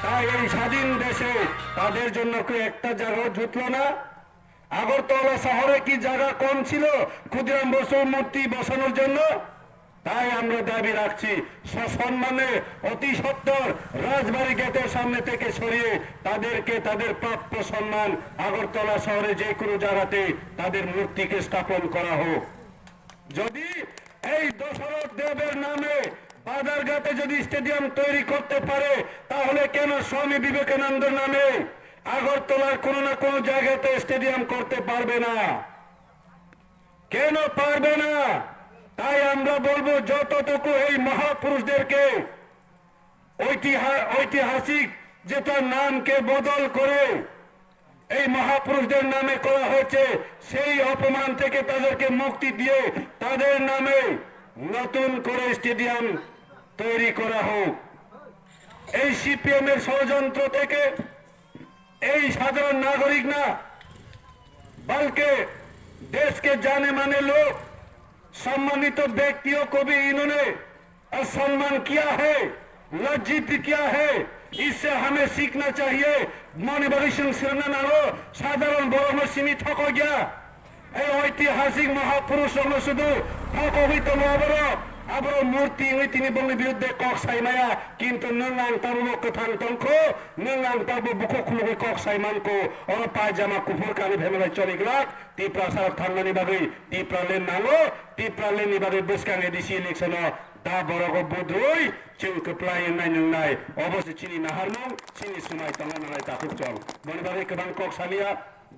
তাই এই স্বাধীন দেশে তাদের জন্য কি একটা জায়গা জুটলো না? আগরতলা শহরে কি জায়গা কম ছিল ক্ষুদিরাম বসুর মূর্তি বসানোর জন্য? তাই আমরা দাবি রাখছি সসম্মানে অতি সত্বর রাজবাড়ী গেটের সামনে থেকে সরিয়ে তাদেরকে তাদের প্রাপ্য সম্মান আগরতলা শহরে যে কোনো জায়গাতে তাদের মূর্তিকে স্থাপন করা হোক। যদি এই দশরথ দেবের নামে বাজারঘাটে যদি স্টেডিয়াম তৈরি করতে পারে, তাহলে কেন স্বামী বিবেকানন্দের নামে আগরতলার কোনো না কোনো জায়গাতে স্টেডিয়াম করতে পারবে না? কেন পারবে না? তাই আমরা বলবো যতটুকু এই মহাপুরুষদেরকে ঐতিহাসিক যেটা নামকে বদল করে এই মহাপুরুষদের নামে করা হয়েছে, সেই অপমান থেকে তাদেরকে মুক্তি দিয়ে তাদের নামে নতুন করে স্টেডিয়াম তৈরি করা হোক। এই সিপিএম এর ষড়যন্ত্র থেকে এই সাধারণ नागरिक ना बल्कि देश के जाने माने लोग सम्मानित व्यक्तियों को भी इन्होंने असम्मान किया है, लज्जित किया है। इससे हमें सीखना चाहिए। मणिबारी सिंह सिरनारो साधारण बड़ सीमित हो गया ऐतिहासिक महापुरुष शुद्ध हकहित आबर मूर्ति তিনি বঙ্গের বিরুদ্ধে কক সাইমায়া কিন্তু নঙ্গাং তাবো মকথান তংখো নঙ্গাং তাবো বুকখলুগে কক সাইমানকো অর পায়জামা কুফুর কানি ভেমেলাই চলিগলাক তিপ্রা সারক থাঙ্গানি বাগৈ তিপ্রা লেন নালো তিপ্রা লেননি বাগৈ বসকাঙে দিছি ইলেকশন दा बरगो बुद्रुई चिंक प्लाय नाय अवश्य चिनी नाहारमं चिनी सुमाय तंगा नालाय ताकुक चल बनिबारे गोबां কক सालिया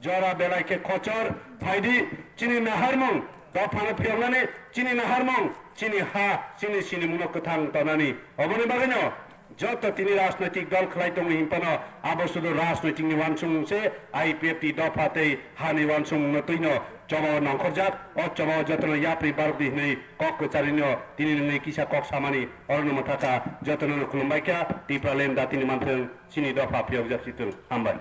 जरा बेलायके खचर फायदि चिनी नाहारमं दफाना फिरनानै चिनी नाहारमं चिनी हा चिनी चिनी मुनक थां तनानि अबनि बागैनो যত তিনি রাজনৈতিক দল খেলাইতে হিম্পন আবশ্যক রাজনৈতিক নিবানসুংসে আইপিএফটি দফাতে হানি ওয়ানসুং নতৈন চমাও নংখরজাত অ চমাও যতন ইয়াপ্রি বারদি নেই কক চারিন তিনি নেই কিসা কক সামানি অরনম থাকা যতন খুলুমবাইকা টিপ্রালেন দা তিনি মানথেন চিনি দফা পিয়ক জাতিতুন হামবাই।